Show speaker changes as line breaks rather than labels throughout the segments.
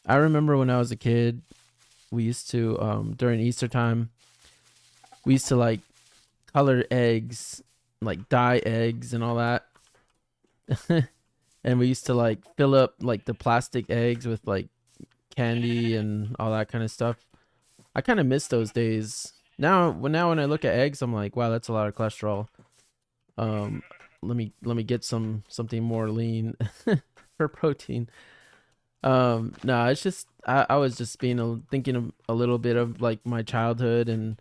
I remember when I was a kid, we used to during Easter time, we used to like color eggs, like dye eggs and all that. And we used to like fill up like the plastic eggs with like candy and all that kind of stuff. I kind of miss those days. Now when I look at eggs, I'm like, wow, that's a lot of cholesterol. Um, let me get something more lean for protein. No, it's just I was just thinking of a little bit of like my childhood and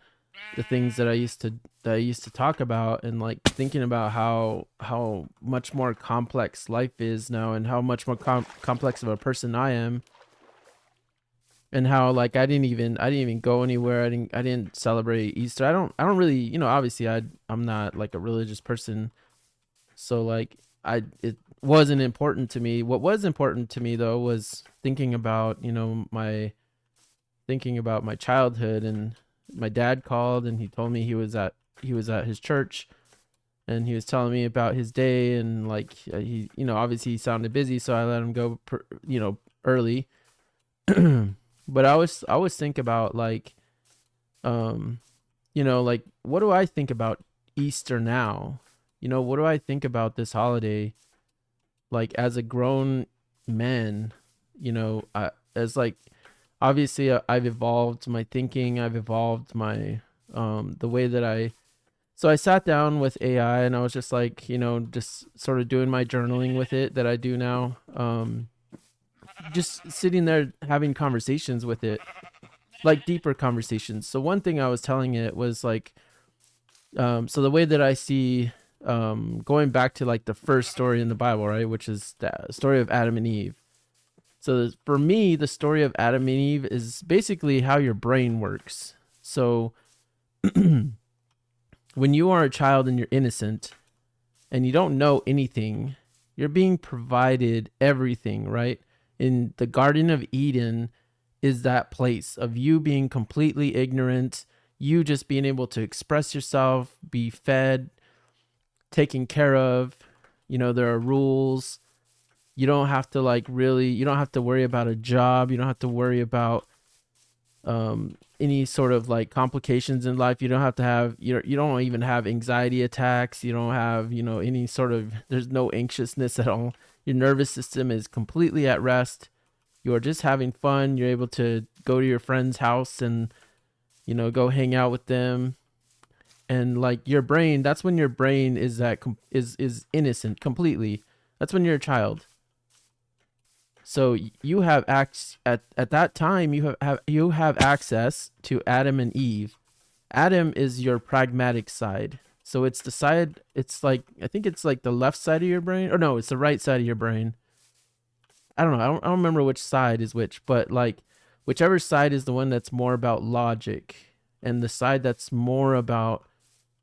the things that I used to talk about, and like thinking about how much more complex life is now, and how much more complex of a person I am, and how like I didn't even go anywhere. I didn't celebrate Easter. I don't really, obviously I'm not like a religious person, so like it wasn't important to me. What was important to me though was thinking about my childhood. And my dad called and he told me he was at his church, and he was telling me about his day. And like he obviously he sounded busy, so I let him go early. But I always think about like um like what do I think about Easter now? What do I think about this holiday like as a grown man? As like obviously I've evolved my thinking, I've evolved my the way that I sat down with AI, and I was just like, just sort of doing my journaling with it that I do now. Just sitting there having conversations with it, like deeper conversations. So one thing I was telling it was like, so the way that I see, going back to like the first story in the Bible, right, which is the story of Adam and Eve. So for me, the story of Adam and Eve is basically how your brain works. So when you are a child and you're innocent and you don't know anything, you're being provided everything, right? In the Garden of Eden is that place of you being completely ignorant, you just being able to express yourself, be fed, taken care of. There are rules. You don't have to you don't have to worry about a job. You don't have to worry about any sort of like complications in life. You don't have to have you don't even have anxiety attacks. You don't have any sort of, there's no anxiousness at all. Your nervous system is completely at rest. You are just having fun. You're able to go to your friend's house and go hang out with them. And like your brain, that's when your brain is innocent completely. That's when you're a child. So you have at that time you have access to Adam and Eve. Adam is your pragmatic side. So it's the side, it's like, I think it's like the left side of your brain, or no, it's the right side of your brain. I don't know. I don't remember which side is which, but like whichever side is the one that's more about logic, and the side that's more about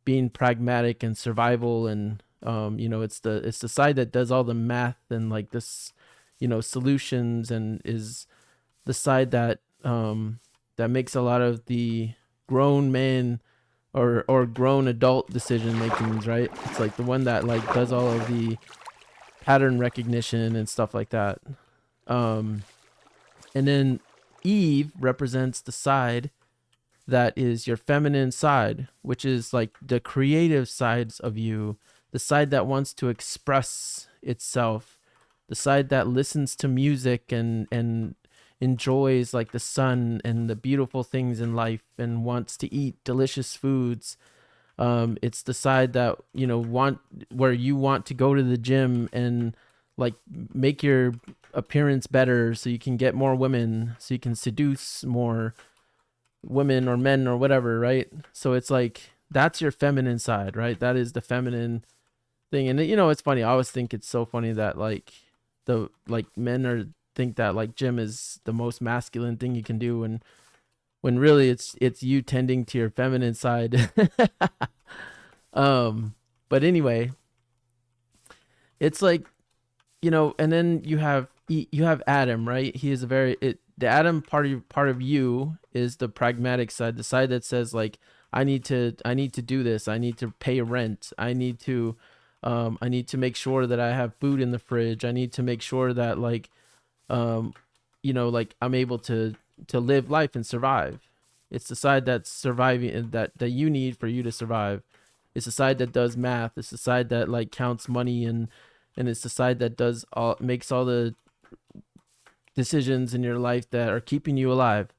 being pragmatic and survival. And it's the side that does all the math and like this, solutions, and is the side that makes a lot of the grown man or grown adult decision makings, right? It's like the one that like does all of the pattern recognition and stuff like that. um and then Eve represents the side that is your feminine side, which is like the creative sides of you, the side that wants to express itself, the side that listens to music and enjoys like the sun and the beautiful things in life and wants to eat delicious foods. It's the side that want where you want to go to the gym and like make your appearance better so you can get more women, so you can seduce more women or men or whatever, right? So it's like that's your feminine side, right? That is the feminine thing. And it's funny. I always think it's so funny that like the like men are think that like gym is the most masculine thing you can do, and when really it's you tending to your feminine side. um but anyway, it's like, and then you have Adam, right? He is a very the Adam part of you is the pragmatic side, the side that says like I need to do this. I need to pay rent. I need to make sure that I have food in the fridge. I need to make sure that like um like I'm able to live life and survive. It's the side that's surviving and that you need for you to survive. It's the side that does math. It's the side that like counts money, and it's the side that does all makes all the decisions in your life that are keeping you alive.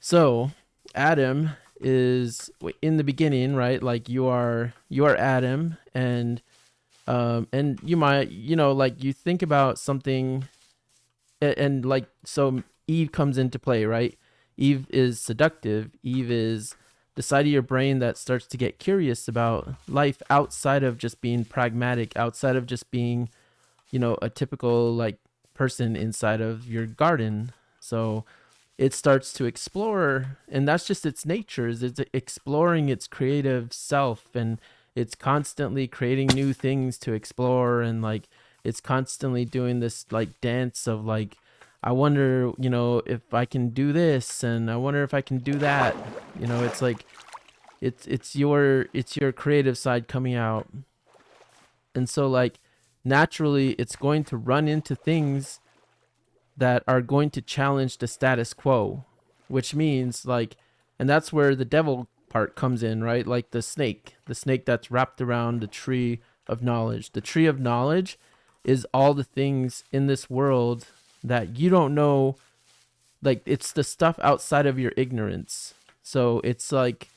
So Adam is in the beginning, right? Like you are Adam, and you might, like you think about something, and like, so Eve comes into play, right? Eve is seductive. Eve is the side of your brain that starts to get curious about life outside of just being pragmatic, outside of just being, a typical like person inside of your garden. So it starts to explore, and that's just its nature, is it's exploring its creative self, and it's constantly creating new things to explore, and like it's constantly doing this like dance of like, I wonder, if I can do this, and I wonder if I can do that. It's like it's your creative side coming out. And so like naturally it's going to run into things that are going to challenge the status quo, which means like, and that's where the devil part comes in, right? Like the snake that's wrapped around the tree of knowledge. The tree of knowledge is all the things in this world that you don't know. Like it's the stuff outside of your ignorance. So it's like,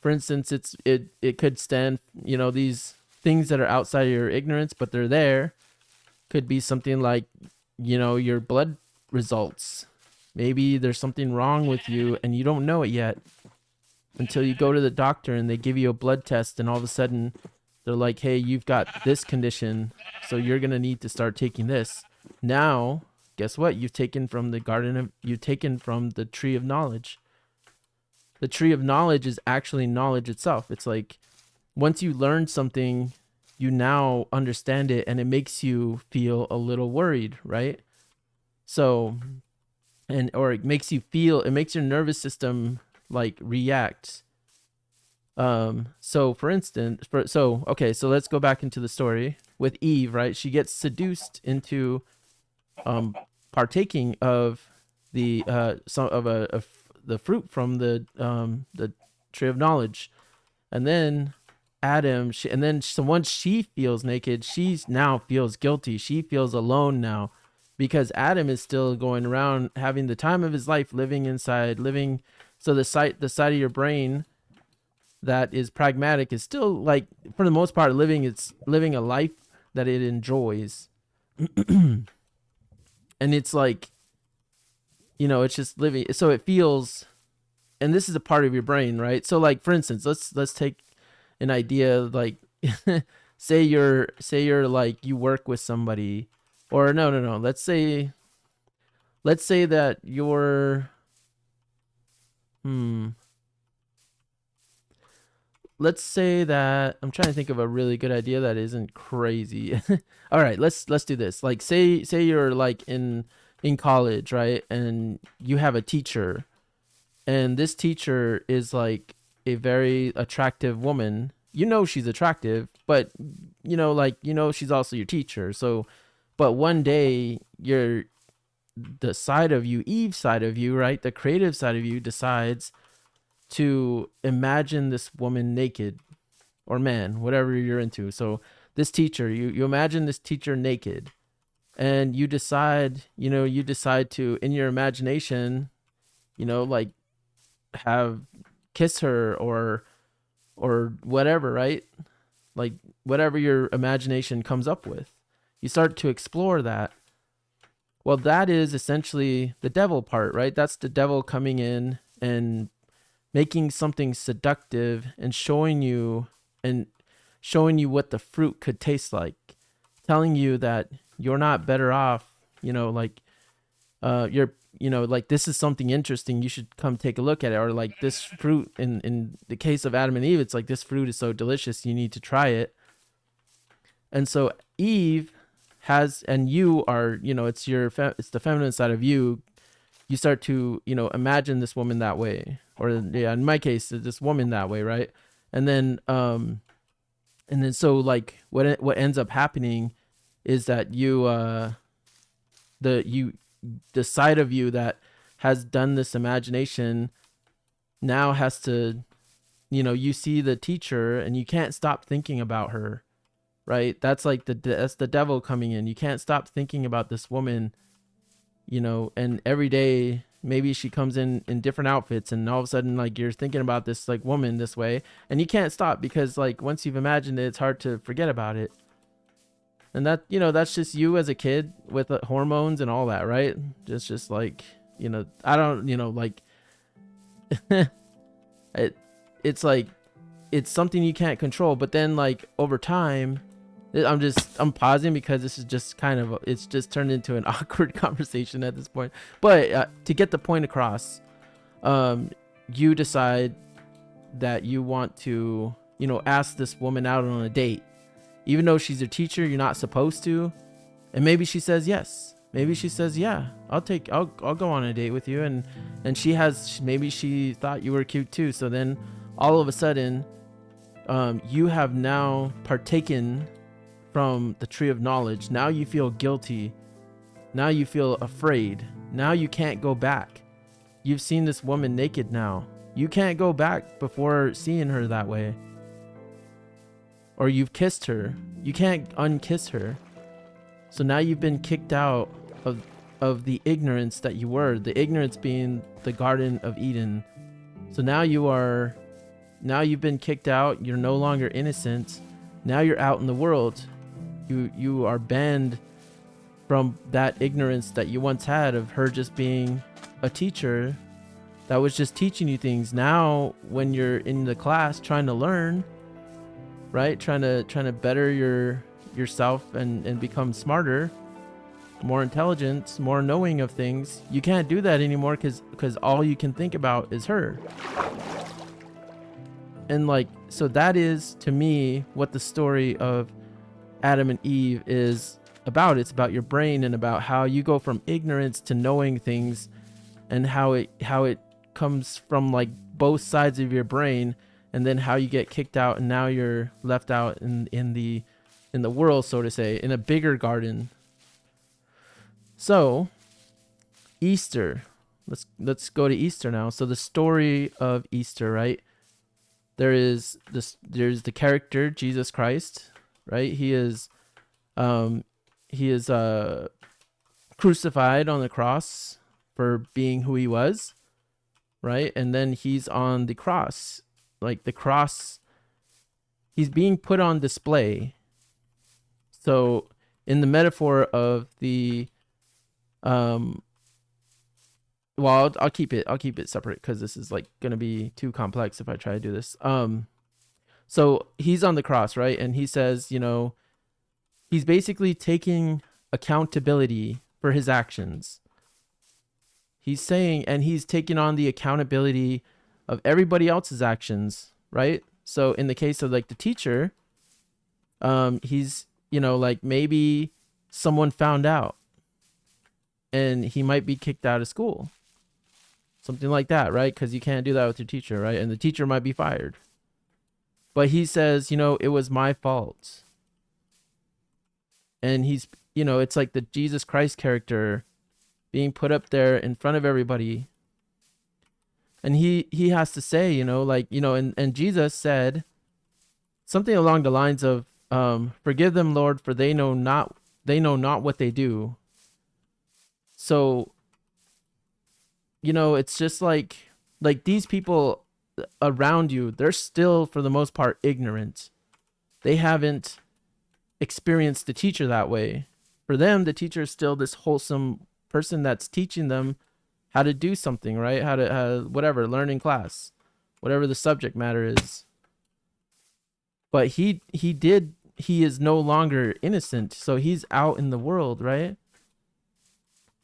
for instance, it could stand, these things that are outside of your ignorance, but they're there. Could be something like, your blood results. Maybe there's something wrong with you and you don't know it yet until you go to the doctor and they give you a blood test, and all of a sudden they're like, hey, you've got this condition, so you're going to need to start taking this. Now, guess what? You've taken from the tree of knowledge. The tree of knowledge is actually knowledge itself. It's like once you learn something, you now understand it, and it makes you feel a little worried, right? So, or it makes your nervous system like react. So for instance, so let's go back into the story with Eve, right? She gets seduced into partaking of the the fruit from the tree of knowledge. And then Adam, so once she feels naked, she now feels guilty. She feels alone now, because Adam is still going around having the time of his life, living. So the side of your brain that is pragmatic is still like, for the most part, living a life that it enjoys. And it's like, it's just living. So it feels, and this is a part of your brain, right? So like, for instance, let's take an idea, like say you're like, you work with somebody, or no, let's say that you're let's say that, I'm trying to think of a really good idea that isn't crazy. All right, let's do this. Like say you're like in college, right? And you have a teacher, and this teacher is like a very attractive woman. She's attractive, but she's also your teacher. So, but one day the side of you, Eve's side of you, right? The creative side of you decides to imagine this woman naked, or man, whatever you're into. So this teacher, you imagine this teacher naked, and you decide to, in your imagination, like have kiss her, or whatever, right? Like whatever your imagination comes up with, you start to explore that. Well, that is essentially the devil part, right? That's the devil coming in and making something seductive, and showing you what the fruit could taste like, telling you that you're not better off, like you're like, this is something interesting, you should come take a look at it. Or like, this fruit, in the case of Adam and Eve, it's like, this fruit is so delicious, you need to try it. And so Eve has, and you are, it's the feminine side of you. You start to, imagine this woman that way, or yeah, in my case, this woman that way, right? And then so like, what ends up happening is that you the side of you that has done this imagination now has to, you see the teacher and you can't stop thinking about her, right? That's like that's the devil coming in. You can't stop thinking about this woman, and every day maybe she comes in different outfits, and all of a sudden like you're thinking about this like woman this way, and you can't stop because like once you've imagined it, it's hard to forget about it. And that, that's just you as a kid with hormones and all that, right? Just like, I don't, like it's like it's something you can't control. But then like over time, I'm pausing because this is just kind of, it's just turned into an awkward conversation at this point. But to get the point across, you decide that you want to, ask this woman out on a date, even though she's your teacher. You're not supposed to. And maybe she says yes. Maybe she says, yeah, I'll go on a date with you. And maybe she thought you were cute too. So then all of a sudden, you have now partaken from the tree of knowledge. Now you feel guilty. Now you feel afraid. Now you can't go back. You've seen this woman naked now. You can't go back before seeing her that way. Or you've kissed her. You can't unkiss her. So now you've been kicked out of the ignorance that you were. The ignorance being the Garden of Eden. So now you've been kicked out. You're no longer innocent. Now you're out in the world. You are banned from that ignorance that you once had of her just being a teacher that was just teaching you things. Now when you're in the class trying to learn, right, trying to better yourself and become smarter, more intelligent, more knowing of things, you can't do that anymore because all you can think about is her. And like, so that is to me what the story of Adam and Eve is about. It's about your brain and about how you go from ignorance to knowing things, and how it comes from like both sides of your brain, and then how you get kicked out and now you're left out in the world, so to say, in a bigger garden. So Easter, let's go to Easter now. So the story of Easter, right? There's the character Jesus Christ, right? He is crucified on the cross for being who he was, right? And then he's on the cross. Like the cross, he's being put on display. So in the metaphor of the well, I'll keep it separate because this is like going to be too complex if I try to do this. So he's on the cross, right? And he says, he's basically taking accountability for his actions. He's saying, and he's taking on the accountability of everybody else's actions, right? So in the case of like the teacher, he's, like maybe someone found out and he might be kicked out of school. Something like that, right? Because you can't do that with your teacher, right? And the teacher might be fired. But he says, it was my fault. And he's, it's like the Jesus Christ character being put up there in front of everybody. And he has to say, and Jesus said something along the lines of, forgive them, Lord, for they know not what they do. So, it's just like these people around you, they're still, for the most part, ignorant. They haven't experienced the teacher that way. For them, the teacher is still this wholesome person that's teaching them how to do something, right? How to, whatever, learn in class, whatever the subject matter is. But he is no longer innocent. So he's out in the world, right?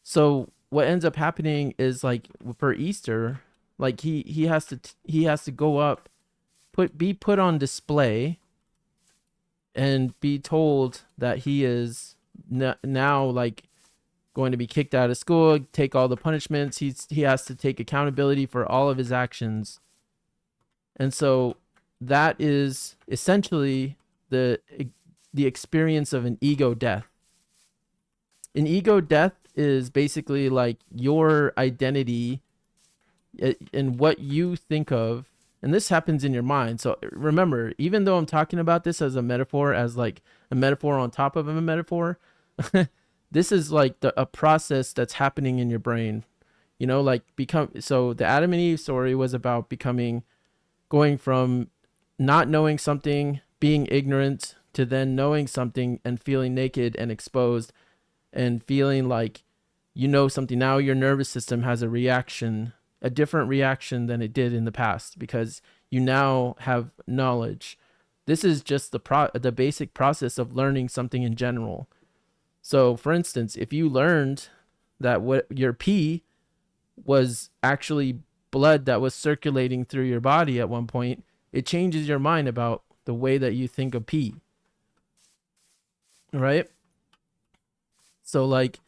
So what ends up happening is like for Easter, like he has to go up, be put on display, and be told that he is now like going to be kicked out of school, take all the punishments. He has to take accountability for all of his actions. And so that is essentially the experience of an ego death. An ego death is basically like your identity and what you think of, and this happens in your mind. So remember, even though I'm talking about this as a metaphor, as like a metaphor on top of a metaphor, this is like a process that's happening in your brain. You know, like so the Adam and Eve story was about going from not knowing something, being ignorant, to then knowing something and feeling naked and exposed and feeling like you know something. Now your nervous system has a reaction, a different reaction than it did in the past, because you now have knowledge. This is just the basic process of learning something in general. So for instance, if you learned that what your pee was actually blood that was circulating through your body at one point, it changes your mind about the way that you think of pee, right? So like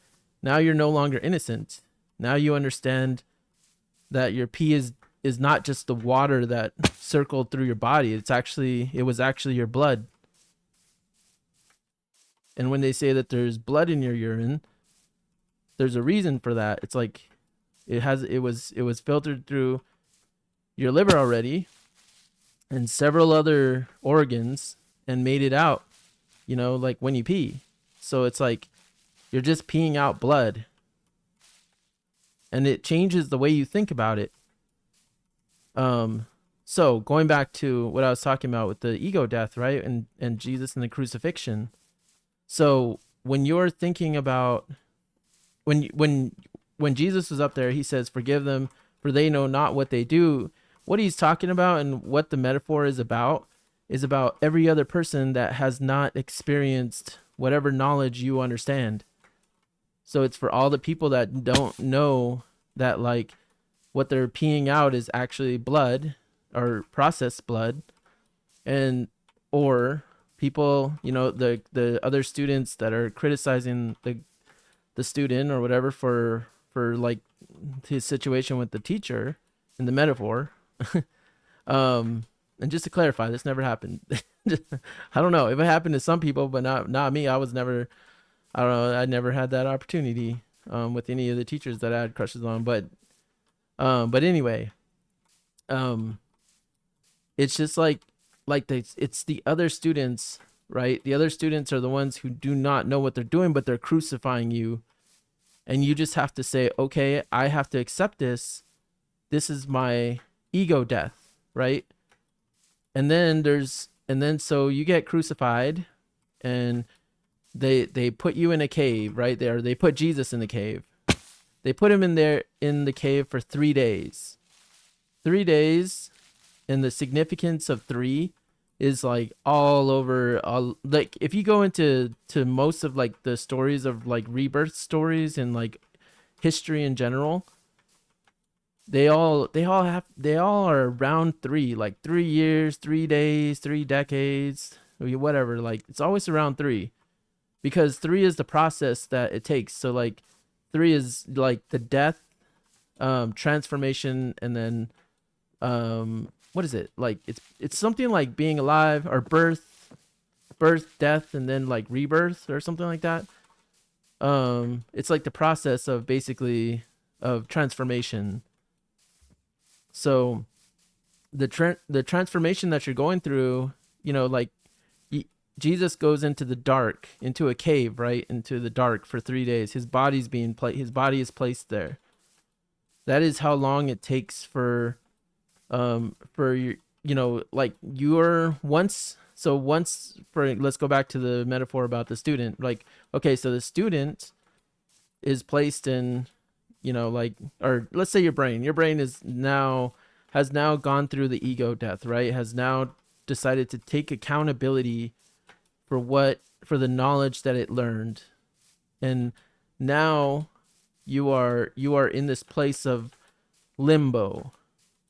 now you're no longer innocent. Now you understand that your pee is not just the water that circled through your body. It was actually your blood. And when they say that there's blood in your urine, there's a reason for that. It's like it was filtered through your liver already and several other organs and made it out, you know, like when you pee. So it's like you're just peeing out blood. And it changes the way you think about it. So going back to what I was talking about with the ego death, right? And Jesus and the crucifixion. So when you're thinking about when Jesus was up there, he says, "Forgive them, for they know not what they do." What he's talking about and what the metaphor is about every other person that has not experienced whatever knowledge you understand. So it's for all the people that don't know that like what they're peeing out is actually blood or processed blood, and or people, you know, the other students that are criticizing the student or whatever for like his situation with the teacher in the metaphor. And just to clarify, this never happened. I don't know if it happened to some people, but not me. I don't know. I never had that opportunity with any of the teachers that I had crushes on. But anyway, it's just like it's the other students, right? The other students are the ones who do not know what they're doing, but they're crucifying you, and you just have to say, okay, I have to accept this. This is my ego death, right? And then so you get crucified, and they put you in a cave, right? They put Jesus in the cave. They put him in the cave for 3 days. 3 days, and the significance of 3 is like all over. Like if you go into most of like the stories of like rebirth stories and like history in general, they all are around 3, like 3 years, 3 days, 3 decades, whatever. Like it's always around 3, because 3 is the process that it takes. So like 3 is like the death, transformation, and then what is it? Like it's something like being alive, or birth, death, and then like rebirth or something like that. It's like the process of basically of transformation. So the transformation that you're going through, you know, like Jesus goes into the dark, into a cave, right? Into the dark for 3 days. His body is placed there. That is how long it takes for your, you know, like you're once for, let's go back to the metaphor about the student. Like, okay, so the student is placed in, you know, like, or let's say your brain has now gone through the ego death, right? Has now decided to take accountability for the knowledge that it learned. And now you are in this place of limbo.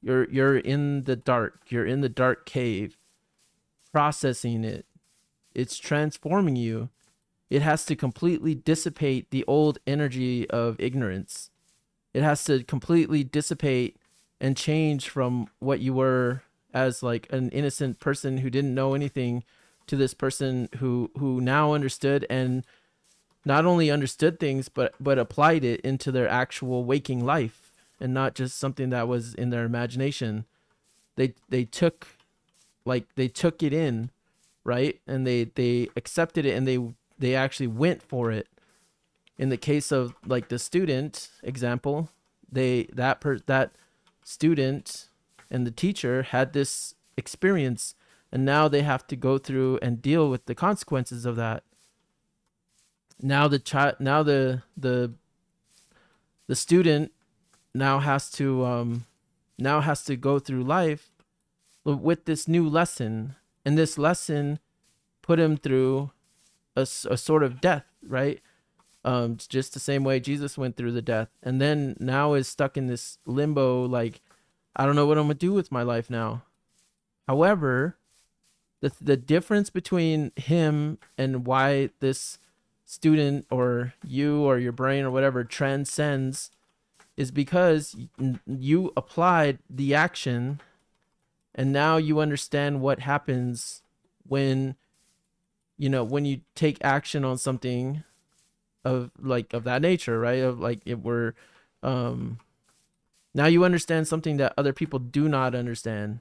You're in the dark. You're in the dark cave, processing it. It's transforming you. It has to completely dissipate the old energy of ignorance. It has to completely dissipate and change from what you were as like an innocent person who didn't know anything, to this person who now understood, and not only understood things but applied it into their actual waking life, and not just something that was in their imagination. They took, like, they took it in, right? And they accepted it, and they actually went for it. In the case of like the student example, that student and the teacher had this experience, and now they have to go through and deal with the consequences of that. Now the student now has to go through life with this new lesson, and this lesson put him through a sort of death, right? Just the same way Jesus went through the death, and then now is stuck in this limbo, like, I don't know what I'm gonna do with my life now. However, the difference between him and why this student or you or your brain or whatever transcends is because you applied the action, and now you understand what happens when when you take action on something of that nature, right? Of like, it were now you understand something that other people do not understand.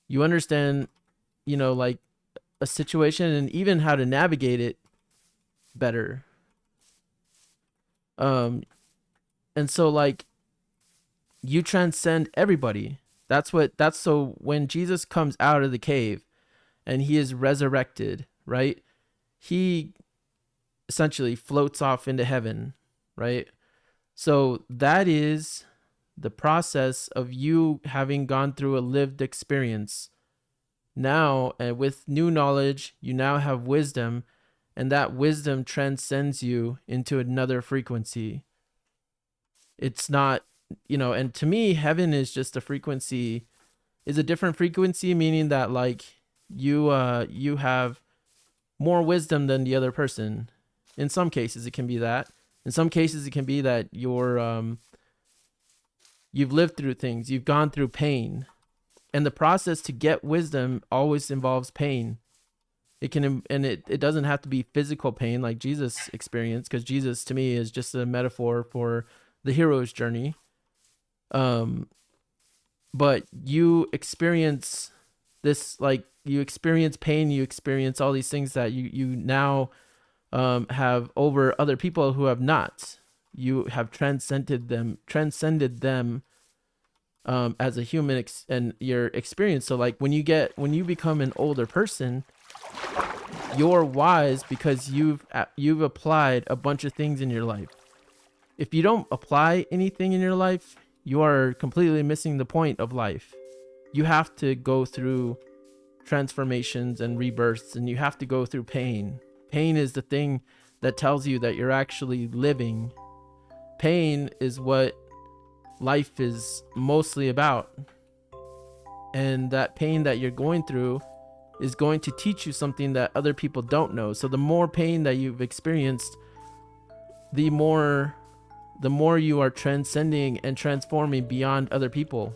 You understand, like, a situation and even how to navigate it better. And so, like, you transcend everybody. That's so when Jesus comes out of the cave and he is resurrected, right? He essentially floats off into heaven, right? So that is the process of you having gone through a lived experience. Now, with new knowledge, you now have wisdom, and that wisdom transcends you into another frequency. It's not, and to me, heaven is just a frequency, is a different frequency, meaning that, like, you have more wisdom than the other person. In some cases, it can be that. In some cases, it can be that you've lived through things, you've gone through pain, and the process to get wisdom always involves pain. It can, and it doesn't have to be physical pain like Jesus experienced, because Jesus to me is just a metaphor for the hero's journey. But you experience this, like, you experience pain, you experience all these things that you now have over other people who have not. You have transcended them as a human and your experience. So, like, when you become an older person, you're wise because you've applied a bunch of things in your life. If you don't apply anything in your life, you are completely missing the point of life. You have to go through transformations and rebirths, and you have to go through pain. Pain is the thing that tells you that you're actually living. Pain is what life is mostly about. And that pain that you're going through is going to teach you something that other people don't know. So the more pain that you've experienced, the more you are transcending and transforming beyond other people,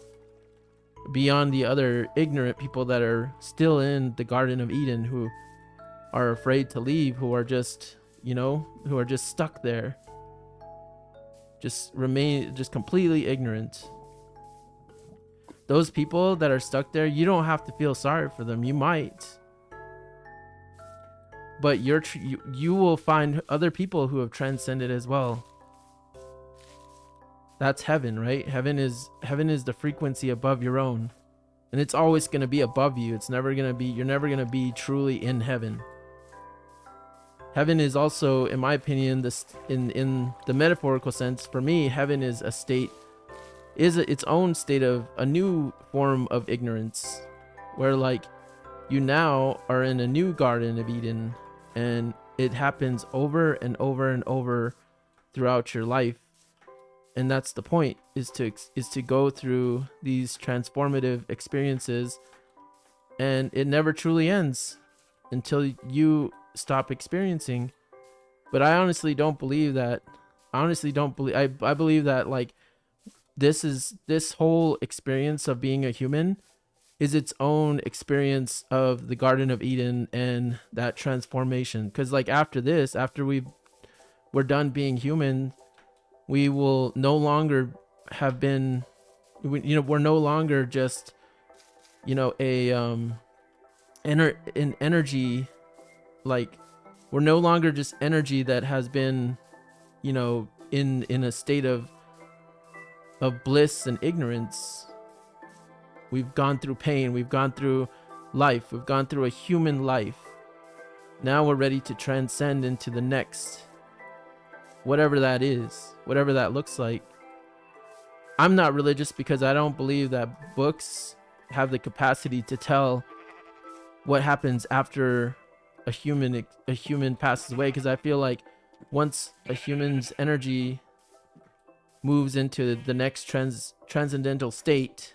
beyond the other ignorant people that are still in the Garden of Eden, who are afraid to leave, who are just stuck there, just completely ignorant. Those people that are stuck there, you don't have to feel sorry for them. You might, but you will find other people who have transcended as well. That's heaven, right? Heaven is the frequency above your own, and it's always going to be above you. You're never going to be truly in heaven. Heaven is also, in my opinion, in the metaphorical sense, for me, heaven is a state, its own state of a new form of ignorance, where, like, you now are in a new Garden of Eden, and it happens over and over and over throughout your life. And that's the point, is to go through these transformative experiences, and it never truly ends until you stop experiencing. But I honestly don't believe that. I believe that, like, this whole experience of being a human is its own experience of the Garden of Eden and that transformation. Because, like, after we've we're done being human, we will no longer have been, we're no longer just, an energy, like we're no longer just energy that has been, in a state of bliss and ignorance. We've gone through pain, we've gone through life, we've gone through a human life. Now we're ready to transcend into the next, whatever that is, whatever that looks like. I'm not religious because I don't believe that books have the capacity to tell what happens after a human passes away, because I feel like once a human's energy moves into the next transcendental state,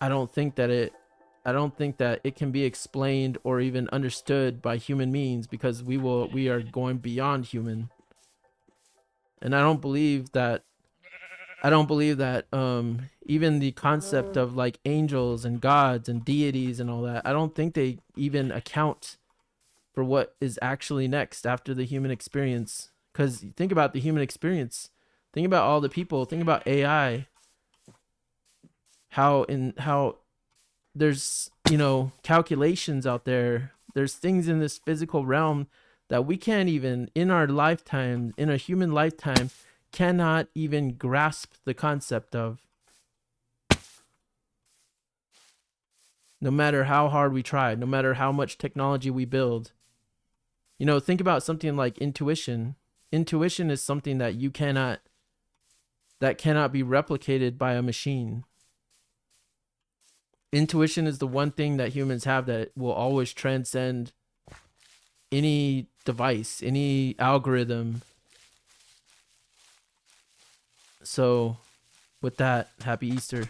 I don't think that it can be explained or even understood by human means, because we are going beyond human. And I don't believe that even the concept of like angels and gods and deities and all that, I don't think they even account for what is actually next after the human experience. Because think about the human experience, think about all the people, think about AI, how there's calculations out there, there's things in this physical realm that we can't even, in our lifetime, in a human lifetime, cannot even grasp the concept of, no matter how hard we try, no matter how much technology we build. Think about something like intuition. Intuition is something that cannot be replicated by a machine. Intuition is the one thing that humans have that will always transcend any device, any algorithm. So with that, happy Easter.